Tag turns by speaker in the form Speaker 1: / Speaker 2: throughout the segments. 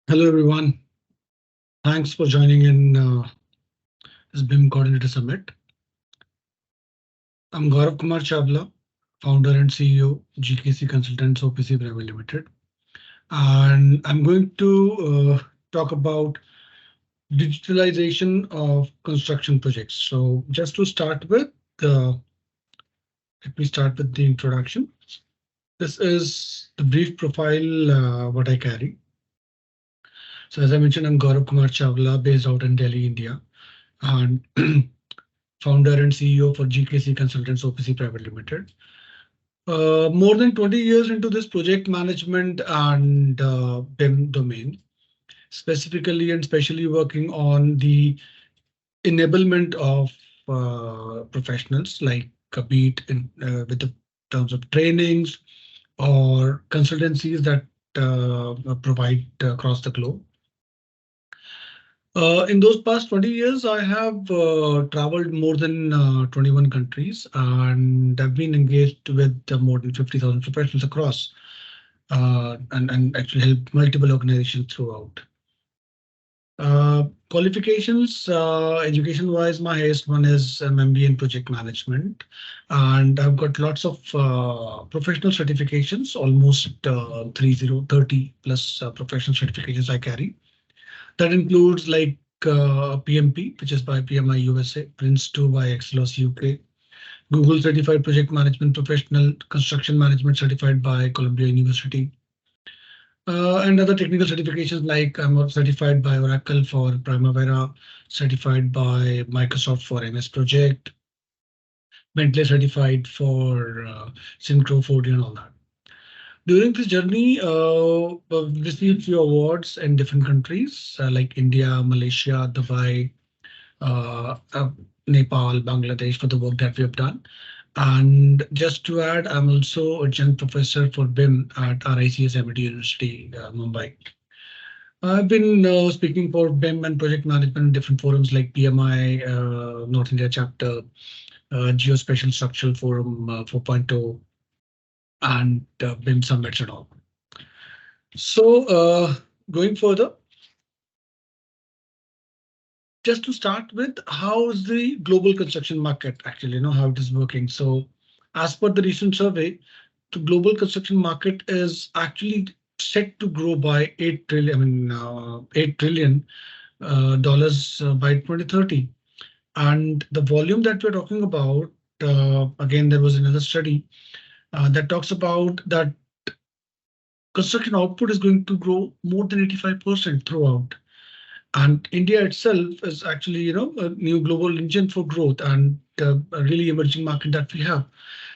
Speaker 1: Hello, everyone. Thanks for joining in this BIM Coordinator Summit. I'm Gaurav Kumar Chawla, founder and CEO, GKC Consultants OPC Private Limited. And I'm going to talk about digitalization of construction projects. So just to start with, uh, let me start with the introduction. This is the brief profile what I carry. So as I mentioned, I'm Gaurav Kumar Chawla, based out in Delhi, India, and founder and CEO for GKC Consultants OPC Private Limited. More than 20 years into this project management and BIM domain, specifically and specially working on the enablement of professionals, like be it with the terms of trainings or consultancies that provide across the globe. In those past 20 years, I have traveled more than 21 countries, and I've been engaged with more than 50,000 professionals across, and actually helped multiple organizations throughout. Qualifications, education-wise, my highest one is MBA in project management, and I've got lots of professional certifications, almost 30 plus professional certifications I carry. That includes like PMP, which is by PMI USA, Prince 2 by Excelos UK, Google Certified Project Management Professional, Construction Management Certified by Columbia University, and other technical certifications like I'm certified by Oracle for Primavera, certified by Microsoft for MS Project, Bentley certified for Synchro 40 and all that. During this journey, we've received few awards in different countries like India, Malaysia, Dubai, uh, uh, Nepal, Bangladesh for the work that we have done. And just to add, I'm also a adjunct professor for BIM at RICS MIT University, Mumbai. I've been speaking for BIM and project management in different forums like PMI, North India chapter, Geospatial Structural Forum 4.0, and BIM summits and all. So, going further, just to start with, how is the global construction market actually, how it is working? So, as per the recent survey, the global construction market is actually set to grow by 8 trillion, 8 trillion dollars by 2030. And the volume that we're talking about, again, there was another study that talks about that construction output is going to grow more than 85% throughout. And India itself is actually, a new global engine for growth and a really emerging market that we have.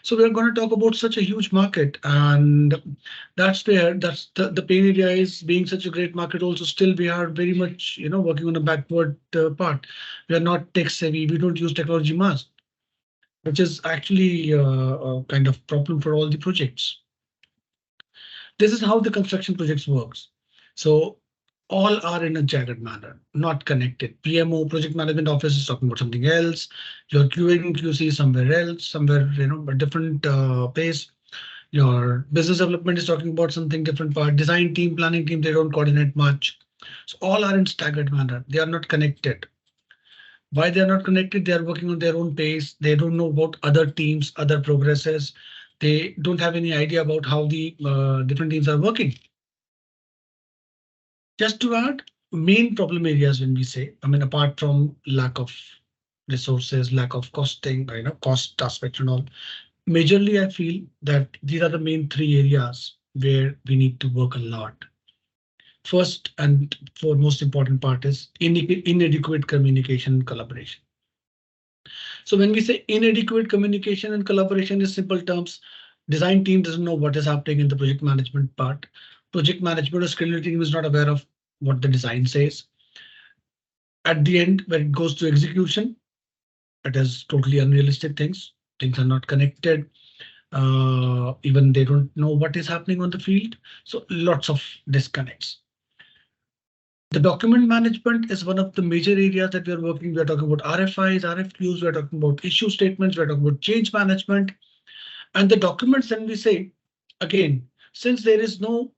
Speaker 1: So we're going to talk about such a huge market, and that's the pain area is being such a great market. Also, still we are very much, working on a backward part. We are not tech savvy. We don't use technology much, which is actually a kind of problem for all the projects. This is how the construction projects works. So all are in a jagged manner, not connected. PMO, project management office, is talking about something else. Your QA QC is somewhere else, somewhere, a different place. Your business development is talking about something different part. Design team, planning team, they don't coordinate much. So all are in staggered manner. They are not connected. Why they are not connected? They are working on their own pace. They don't know about other teams, other progresses. They don't have any idea about how the different teams are working. Just to add, main problem areas when we say, apart from lack of resources, lack of costing, cost aspect and all, majorly I feel that these are the main three areas where we need to work a lot. First and foremost important part is inadequate communication and collaboration. So when we say inadequate communication and collaboration in simple terms, design team doesn't know what is happening in the project management part. Project management or scheduling team is not aware of what the design says. At the end, when it goes to execution, it is totally unrealistic things. Things are not connected. Even they don't know what is happening on the field. So lots of disconnects. The document management is one of the major areas that we are working. We are talking about RFIs, RFQs, we are talking about issue statements, we are talking about change management. And the documents, when we say, again, since there is no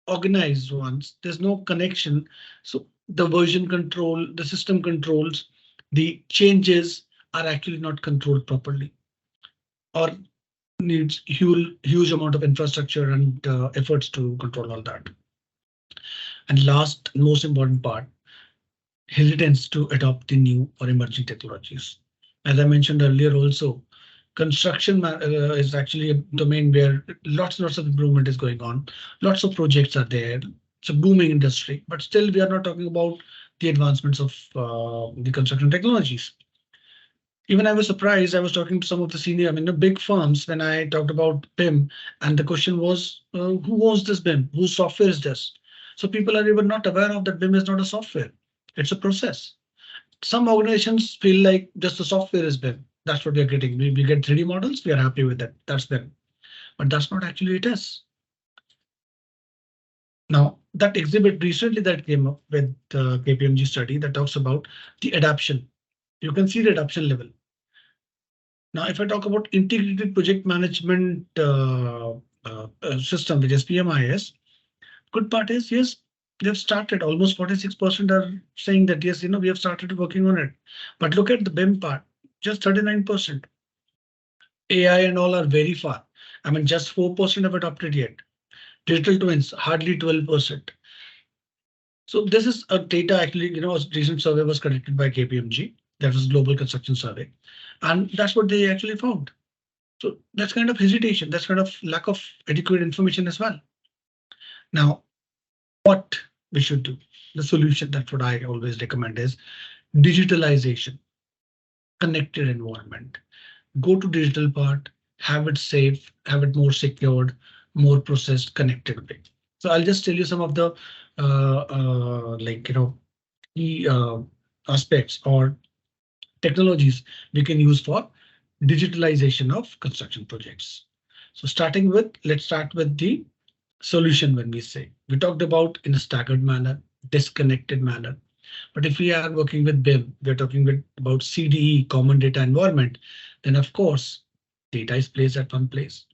Speaker 1: organized ones. There's no connection. So the version control, the system controls, the changes are actually not controlled properly or needs huge amount of infrastructure and efforts to control all that. And last, most important part, hesitance to adopt the new or emerging technologies. As I mentioned earlier, also, is actually a domain where lots of improvement is going on. Lots of projects are there. It's a booming industry, but still we are not talking about the advancements of the construction technologies. Even I was surprised. I was talking to some of the senior, I mean, the big firms when I talked about BIM, and the question was, who owns this BIM? Whose software is this? So people are even not aware of that BIM is not a software. It's a process. Some organizations feel like just the software is BIM. That's what we are getting. We get 3D models. We are happy with that. That's BIM. But that's not actually it is. Now, that exhibit recently that came up with the KPMG study that talks about the adoption. You can see the adoption level. Now, if I talk about integrated project management system, which is PMIS, good part is, yes, they've started. Almost 46% are saying that, yes, we have started working on it. But look at the BIM part, just 39%. AI and all are very far. I mean, just 4% have adopted yet. Digital twins, hardly 12%. So this is a data actually, a recent survey was conducted by KPMG. That was Global Construction Survey. And that's what they actually found. So that's kind of hesitation. That's kind of lack of adequate information as well. Now, what we should do, the solution, that's what I always recommend is digitalization, connected environment. Go to digital part, have it safe, have it more secured, more processed, connected way. So I'll just tell you some of the key aspects or technologies we can use for digitalization of construction projects. So let's start with the solution. When we talked about in a staggered manner, disconnected manner. But if we are working with BIM, we're talking about CDE, common data environment, then of course, data is placed at one place.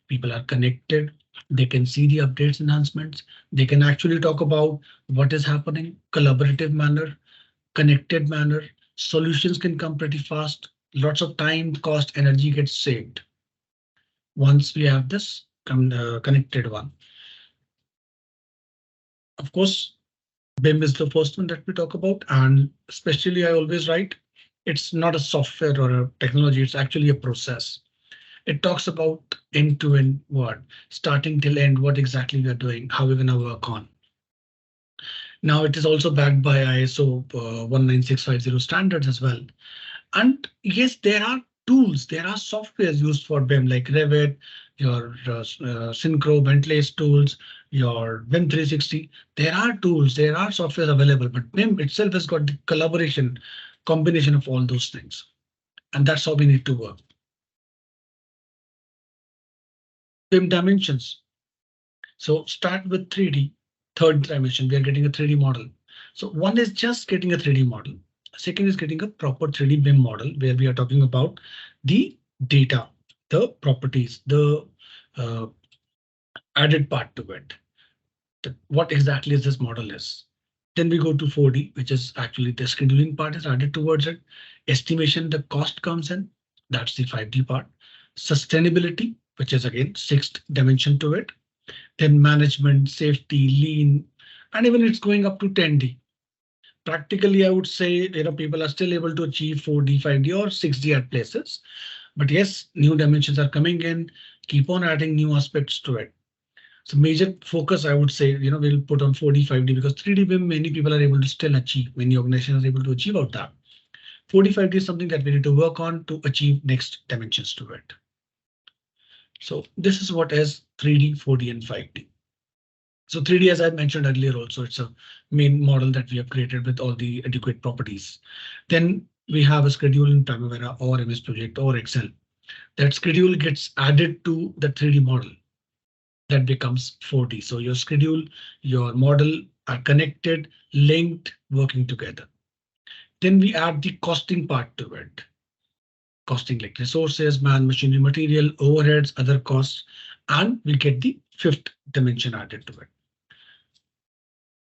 Speaker 1: People are connected. They can see the updates, enhancements. They can actually talk about what is happening, collaborative manner, connected manner. Solutions can come pretty fast. Lots of time, cost, energy gets saved once we have this connected one. Of course, BIM is the first one that we talk about, and especially I always write, it's not a software or a technology, it's actually a process. It talks about end-to-end what, starting till end, what exactly we are doing, how we're going to work on. Now it is also backed by ISO 19650 standards as well. And yes, there are tools, there are softwares used for BIM like Revit, your Synchro, Ventless tools, your BIM 360. There are tools, there are softwares available, but BIM itself has got the combination of all those things. And that's how we need to work. BIM dimensions. So start with 3D, third dimension, we are getting a 3D model. So one is just getting a 3D model. Second is getting a proper 3D BIM model where we are talking about the data, the properties, the added part to it. What exactly is this model is. Then we go to 4D, which is actually the scheduling part is added towards it. Estimation, the cost comes in. That's the 5D part. Sustainability, which is again sixth dimension to it. Then management, safety, lean, and even it's going up to 10D. Practically, I would say, people are still able to achieve 4D, 5D or 6D at places. But yes, new dimensions are coming in, keep on adding new aspects to it. So major focus, I would say, we'll put on 4D, 5D because 3D BIM, many people are able to still achieve, many organizations are able to achieve out that. 4D, 5D is something that we need to work on to achieve next dimensions to it. So this is what is 3D, 4D and 5D. So 3D, as I mentioned earlier, also it's a main model that we have created with all the adequate properties. Then we have a schedule in Primavera or MS Project or Excel. That schedule gets added to the 3D model. That becomes 4D. So your schedule, your model are connected, linked, working together. Then we add the costing part to it. Costing like resources, man, machinery, material, overheads, other costs, and we get the fifth dimension added to it.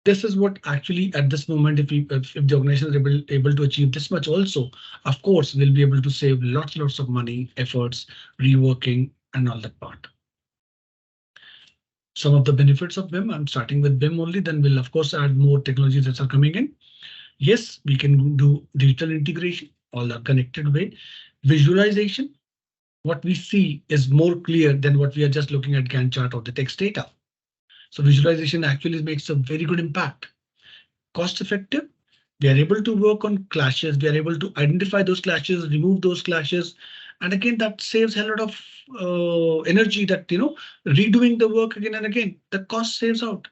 Speaker 1: this is what actually at this moment, if the organization is able to achieve this much also, of course, we'll be able to save lots of money, efforts, reworking, and all that part. Some of the benefits of BIM, I'm starting with BIM only, then we'll of course add more technologies that are coming in. Yes, we can do digital integration, all are connected way. Visualization, what we see is more clear than what we are just looking at Gantt chart or the text data. So visualization actually makes a very good impact. Cost effective, we are able to work on clashes, we are able to identify those clashes, remove those clashes, and again that saves a lot of energy, that redoing the work again and again, the cost saves out.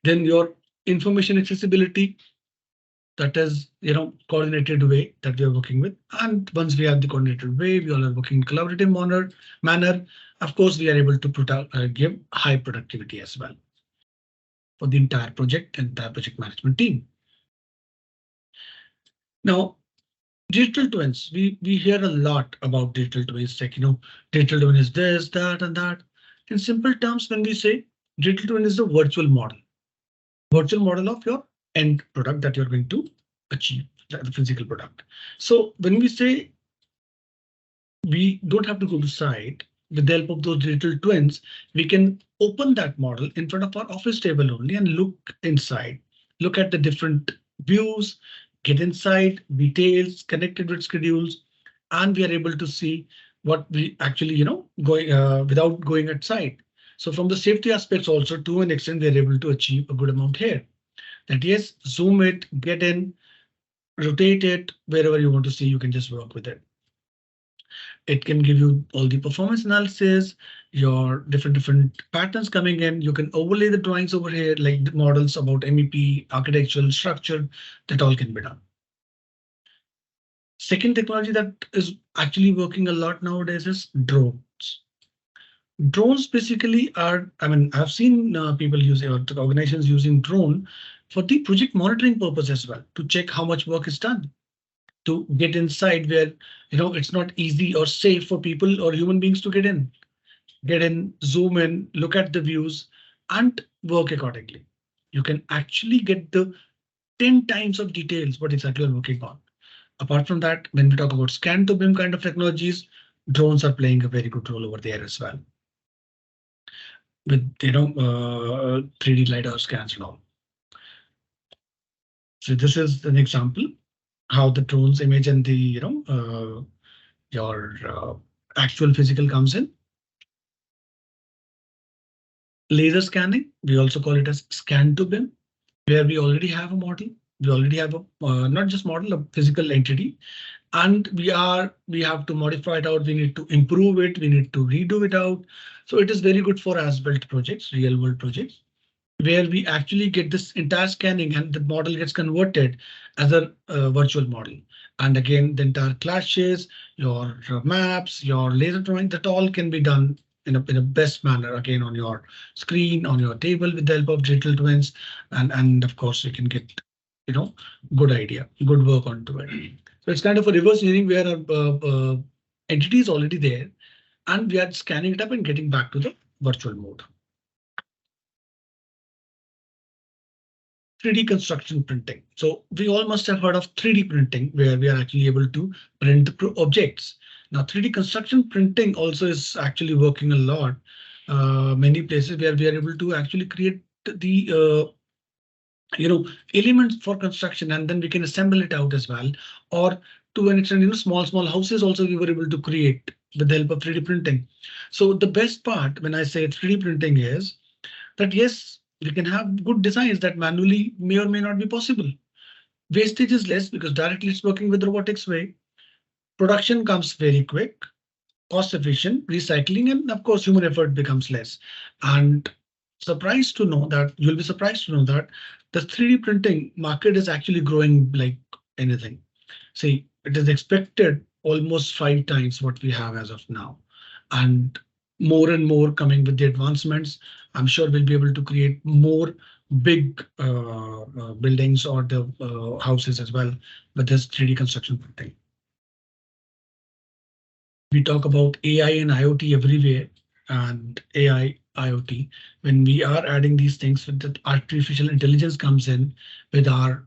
Speaker 1: Then your information accessibility, that is coordinated way that we are working with, and once we have the coordinated way, we all are working in collaborative manner, of course we are able to give high productivity as well for the entire project and entire project management team. Now, digital twins, we hear a lot about digital twins, like digital twin is this, that, and that. In simple terms, when we say digital twin is a virtual model of your end product that you're going to achieve, the physical product. So when we say we don't have to go to site, with the help of those digital twins, we can open that model in front of our office table only and look inside, look at the different views, get inside details connected with schedules, and we are able to see what we actually, going without going at site. So from the safety aspects also, to an extent, we are able to achieve a good amount here. That yes, zoom it, get in, rotate it, wherever you want to see, you can just work with it. It can give you all the performance analysis, your different patterns coming in. You can overlay the drawings over here, like the models about MEP, architectural structure, that all can be done. Second technology that is actually working a lot nowadays is drones. Drones basically are, I've seen people using, or organizations using drone for the project monitoring purpose as well, to check how much work is done, to get inside where it's not easy or safe for people or human beings to get in, zoom in, look at the views, and work accordingly. You can actually get the 10 times of details what exactly you're working on. Apart from that, when we talk about scan to BIM kind of technologies, drones are playing a very good role over there as well, with 3D lidar scans and all. So this is an example how the drones image and the your actual physical comes in. Laser scanning, we also call it as scan to BIM, where we already have a model. We already have a not just model, a physical entity, and we have to modify it out. We need to improve it. We need to redo it out. So it is very good for as-built projects, real world projects, where we actually get this entire scanning and the model gets converted as a virtual model. And again, the entire clashes, your maps, your laser drawing, that all can be done in a best manner, again on your screen, on your table, with the help of digital twins. And of course, you can get good idea, good work onto it. So it's kind of a reverse engineering where our entity is already there, and we are scanning it up and getting back to the virtual mode. 3D construction printing. So we all must have heard of 3D printing, where we are actually able to print objects. Now 3D construction printing also is actually working a lot. Many places where we are able to actually create the elements for construction, and then we can assemble it out as well. Or to an extent, small houses also we were able to create with the help of 3D printing. So the best part when I say 3D printing is that yes, we can have good designs that manually may or may not be possible. Wastage is less because directly it's working with robotics way. Production comes very quick, cost efficient, recycling, and of course human effort becomes less. And you'll be surprised to know that the 3D printing market is actually growing like anything. See, it is expected almost 5 times what we have as of now, and more coming with the advancements. I'm sure we'll be able to create more big buildings or the houses as well with this 3D construction printing. We talk about AI and IoT everywhere, and AI IoT, when we are adding these things with the artificial intelligence comes in with our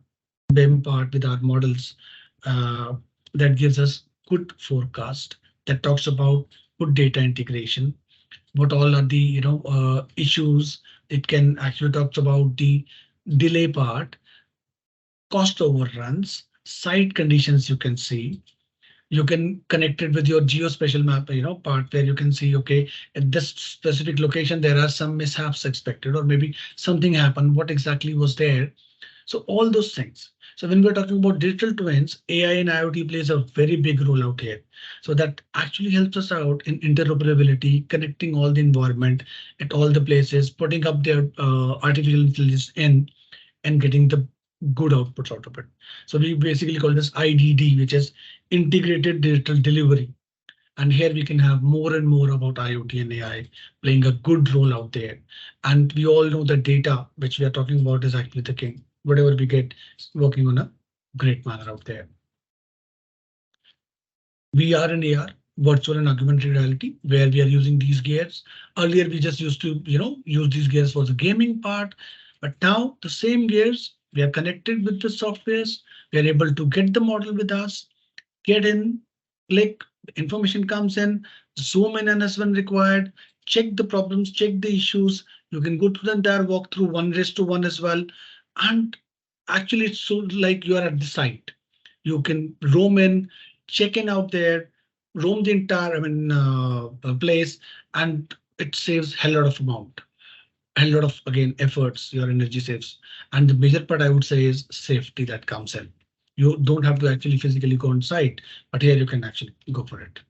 Speaker 1: BIM part, with our models, uh, that gives us good forecast that talks about good data integration, what all are the issues. It can actually talks about the delay part, cost overruns, site conditions you can see. You can connect it with your geospatial map, part where you can see, okay, at this specific location, there are some mishaps expected, or maybe something happened. What exactly was there? So all those things. So when we're talking about digital twins, AI and IoT plays a very big role out here. So that actually helps us out in interoperability, connecting all the environment at all the places, putting up their artificial intelligence in, and getting the good outputs out of it. So we basically call this IDD, which is integrated digital delivery. And here we can have more and more about IoT and AI playing a good role out there. And we all know that data, which we are talking about, is actually the king. Whatever we get is working on a great manner out there. VR and AR, virtual and augmented reality, where we are using these gears. Earlier, we just used to, use these gears for the gaming part, but now the same gears, we are connected with the softwares. We are able to get the model with us, get in, click, information comes in, zoom in and as when required, check the problems, check the issues. You can go through the entire walkthrough 1:1 as well. And actually, it's so like you are at the site. You can roam in, check in out there, roam the entire, place, and it saves hell lot of amount, a lot of again efforts, your energy saves. And the major part I would say is safety that comes in. You don't have to actually physically go on site, but here you can actually go for it.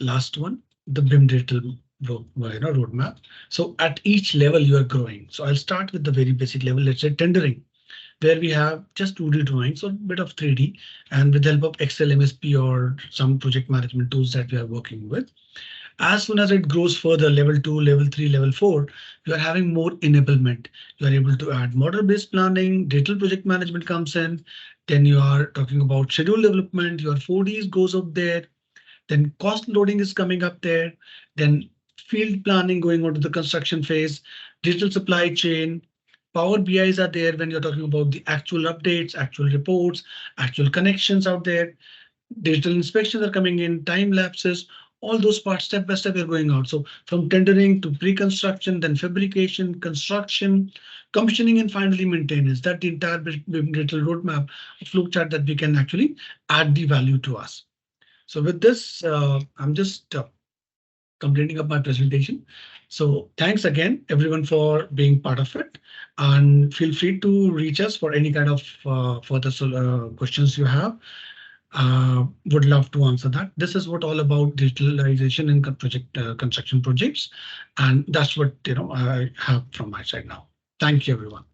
Speaker 1: Last one, the BIM digital roadmap. So at each level you are growing. So I'll start with the very basic level, let's say tendering, where we have just 2D drawings or a bit of 3D, and with the help of Excel, MSP, or some project management tools that we are working with. As soon as it grows further, level 2, level 3, level 4, you are having more enablement. You are able to add model-based planning, digital project management comes in. Then you are talking about schedule development, your 4Ds goes up there. Then cost loading is coming up there. Then field planning going on to the construction phase, digital supply chain, Power BIs are there when you're talking about the actual updates, actual reports, actual connections out there. Digital inspections are coming in, time lapses, all those parts step by step are going out. So from tendering to pre-construction, then fabrication, construction, commissioning, and finally maintenance. That the entire digital roadmap, a flow chart that we can actually add the value to us. So with this, I'm just completing up my presentation. So thanks again, everyone, for being part of it. And feel free to reach us for any kind of further questions you have. Would love to answer that. This is what all about digitalization in construction projects, and that's what I have from my side now. Thank you, everyone.